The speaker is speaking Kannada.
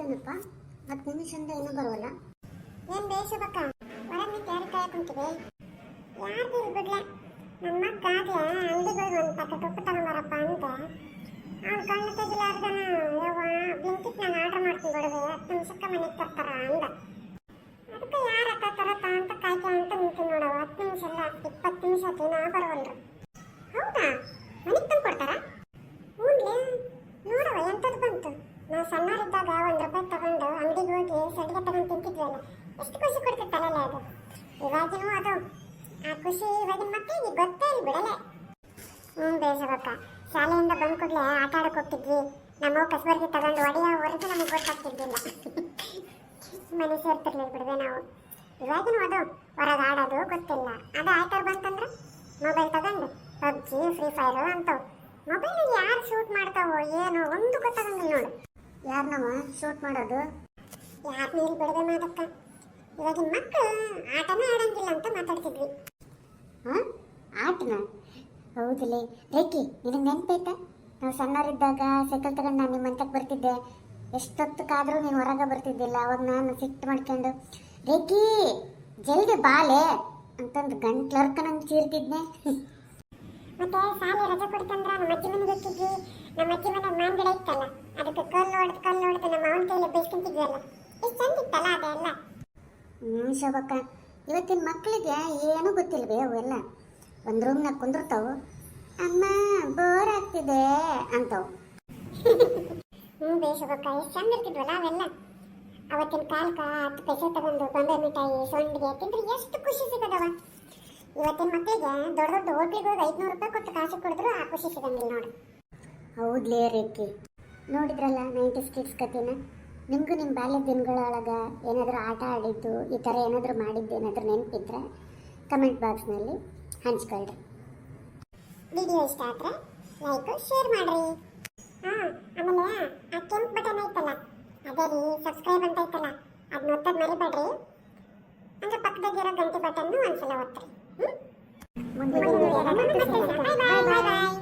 ಇಷ್ಟೇನಪ್ಪ 10 ನಿಮಿಷದಿಂದ ಏನೂ ಬರೋಲ್ಲ. ಏನ್ ಬೇಸಬಕ್ಕ ಹೊರಗೆ ಕ್ಯಾರಿ ಕಾಯ ಕುಂತಿದೆ. ಯಾರ್ದು ಬಿಡ್ಲ ನಮ್ಮ ಮಗ್ಗಾಗ್ಲ ಅಂಗಡಿಗೆ ಒಂದು ಪ್ಯಾಕೆಟ್ ಉಪ್ಪು ತಗೊಂಬರಪ್ಪ ಅಂತ ಅವ್ನು ಕಣ್ಣು ತೆಗಿಲಾರ್ದನ ಯವ್ವ ಬ್ಲಿಂಕಿಟ್ ನಾನು ಆರ್ಡರ್ ಮಾಡ್ತೀನಿ ಬಿಡುವೆ 10 ನಿಮಿಷಕ್ಕೆ ಮನೆಗೆ ತರ್ತಾರ ಅಂದ. ಅದಕ್ಕೆ ಯಾರ ತರತ್ತ ಅಂತ ಕಾಯ್ಕೆ ಅಂತ ನಿಂತು ನೋಡವ 10 ನಿಮಿಷ ಅಲ್ಲ 20 ನಿಮಿಷ ಆಯ್ತು ನಾ ಬರೋವಲ್ರು. ಹೌದಾ ಮನೆಗೆ ತಂದು ಕೊಡ್ತಾರ? ಹ್ಞೂನ್ಲೇ ನೋಡವ ಎಂಥದ್ದು ಬಂತು. ನಾವು ಸಣ್ಣವರಿದ್ದಾಗ ₹1 ತಗೊಂಡು ಅಂಗಡಿಗೆ ಹೋಗಿ ಸಡಿಗೆ ತಗೊಂಡು ತಿಂತಿದ್ವಲ್ಲ ಎಷ್ಟು ಖುಷಿ ಕೊಡ್ತಿತ್ತಲ್ಲ ಅದು. ಇವಾಗಿನೂ ಅದು ಆ ಖುಷಿ ಇವಾಗಿನ ಮಕ್ಕಳಿಗೆ ಗೊತ್ತೇ ಇಲ್ಲ ಬಿಡಲೆ. ಬೇಸಬಕ್ಕ ಶಾಲೆಯಿಂದ ಬಂದ ಕೂಡಲೇ ಆಟ ಆಡಕ್ಕೆ ಹೋಗ್ತಿದ್ವಿ. ನಮ್ಮ ಕಸಬರ್ಗಿ ತಗೊಂಡು ಹೊಡೆಯೋವರೆಗೂ ನಮಗೆ ಗೊತ್ತಾಗ್ತಿದ್ದಿಲ್ಲ. ಮನೆ ಸೇರ್ತಿರ್ಲಿಲ್ಲ ಬಿಡುವೆ ನಾವು. ಇವಾಗಿನೂ ಅದು ಹೊರಗೆ ಆಡೋದು ಗೊತ್ತಿಲ್ಲ. ಅದು ಆಯ್ತಾರು ಬಂತಂದ್ರೆ ಮೊಬೈಲ್ ತಗೊಂಡು ಪಬ್ಜಿ ಫ್ರೀ ಫೈರು ಅಂತವು. ಮೊಬೈಲಿಗೆ ಯಾರು ಶೂಟ್ ಮಾಡ್ತಾವೋ ಏನೋ ಒಂದು ಗೊತ್ತಾಗಂಗಿಲ್ಲ ನೋಡು. ಯಾರು ನಮ್ಮ ಶೂಟ್ ಮಾಡೋದು? ಯಾರ ಮೇಲೆ ಬಿಡದೆ ಮಾದಕ್ಕ. ಇವಾಗಿನ ಮಕ್ಕಳು ಆಟನೇ ಆಡಂಗಿಲ್ಲ ಅಂತ ಮಾತಾಡ್ತಿದ್ವಿ. ಹಾಂ ಆಟನ? ಹೌದಲೇ ರೇಖಿ, ನಿನಗೆ ನೆನಪೈತಾ ನಾವು ಸಣ್ಣವರಿದ್ದಾಗ ಸೈಕಲ್ ತಗೊಂಡು ನಾನು ನಿಮ್ಮ ಮಂತಕ್ಕೆ ಬರ್ತಿದ್ದೆ. ಎಷ್ಟೊತ್ತಕ್ಕಾದರೂ ನೀನು ಹೊರಗೆ ಬರ್ತಿದ್ದಿಲ್ಲ. ಅವಾಗ ನಾನು ಸಿಟ್ಟು ಮಾಡ್ಕೊಂಡು ರೇಖಿ ಜಲ್ದಿ ಬಾಲೆ ಅಂತಂದು ಗಂಟ್ಲರ್ಕ ನಂಗೆ ಚೀರ್ತಿದ್ನೆ. ಮತ್ತೆ ಶಾಲೆ ರಜೆ ಕೊಡ್ತಂದ್ರ ನಮ್ಮ ಅಜ್ಜಿ ಮನೆಗೆ ಹೋಗ್ತಿದ್ವಿ. ನಮ್ಮ ಅಜ್ಜಿ ಮನೆ ಮಾವಿನ ಗಿಡ ಇತ್ತಲ್ಲ ಅದಕ್ಕೆ ಕಲ್ಲು ಹೊಡೆದು ನಮ್ಮ ಅವನ ಕೈಯಲ್ಲಿ ಬೈಸ್ಕೊಂತಿದ್ವಲ್ಲ. ಎಷ್ಟು ಚಂದ ಇತ್ತಲ್ಲ ಅದೆಲ್ಲ. ಶೋಭಕ್ಕ, ಇವತ್ತಿನ ಮಕ್ಕಳಿಗೆ ಏನೂ ಗೊತ್ತಿಲ್ವೇ ಅವೆಲ್ಲ. ಒಂದು ರೂಮ್ನಾಗ ಕುಂದಿರ್ತಾವು, ಅಮ್ಮ ಬೋರ್ ಆಗ್ತಿದೆ ಅಂತವು. ಬೇಸಬಕ್ಕ ಎಷ್ಟು ಚಂದ ಇರ್ತಿದ್ವಲ್ಲ ಅವೆಲ್ಲ. ಅವತ್ತಿನ ಕಾಲಕ್ಕೆ 10 ಪೈಸೆ ತಗೊಂಡು ಗೊಂಬೆ ಮಿಠಾಯಿ ಸೊಂಡಿಗೆ ತಿಂದ್ರೆ ಎಷ್ಟು ಖುಷಿ ಸಿಗದವ. ಇವತ್ತಿನ ಮಕ್ಕಳಿಗೆ ದೊಡ್ಡ ದೊಡ್ಡ ಹೋಟ್ಲಿಗೆ ಹೋಗಿ ₹500 ಕೊಟ್ಟು ಕಾಸು ಕೊಡಿದ್ರು ಆ ಖುಷಿ ಸಿಗಂಗಿಲ್ಲ ನೋಡು. ಹೌದ್ಲೇ ರೇಖಿ, ನೋಡಿದ್ರಲ್ಲ 90s ಕಿಡ್ಸ್ ಕಥೆನ. ನಿಮಗೂ ನಿಮ್ಮ ಬಾಲ್ಯದ ದಿನಗಳೊಳಗೆ ಏನಾದರೂ ಆಟ ಆಡಿದ್ದು ಈ ಥರ ಏನಾದರೂ ಮಾಡಿದ್ದು ಏನಾದರೂ ನೆನಪಿದ್ರೆ ಕಮೆಂಟ್ ಬಾಕ್ಸ್ನಲ್ಲಿ ಹಂಚ್ಕೊಳ್ರಿ. ವಿಡಿಯೋ ಇಷ್ಟ ಆದರೆ ಲೈಕ್ ಶೇರ್ ಮಾಡಿರಿ. ಆಮೇಲೆ ಆ ಕೆಂಪು ಬಟನ್ ಐತಲ್ಲ ಅದೇ ರೀ ಸಬ್ಸ್ಕ್ರೈಬ್ ಅಂತ ಐತಲ್ಲ ಅದನ್ನ ಒತ್ತೋದು ಮರಿಬೇಡ್ರಿ. ಅಂದ್ರೆ ಪಕ್ಕದಾಗಿರೋ ಗಂಟೆ ಬಟನ್ನು ಒಂದ್ಸಲ ಒತ್ತಿರಿ. ಮುಂದೆ ಬಾಯ್ ಬಾಯ್.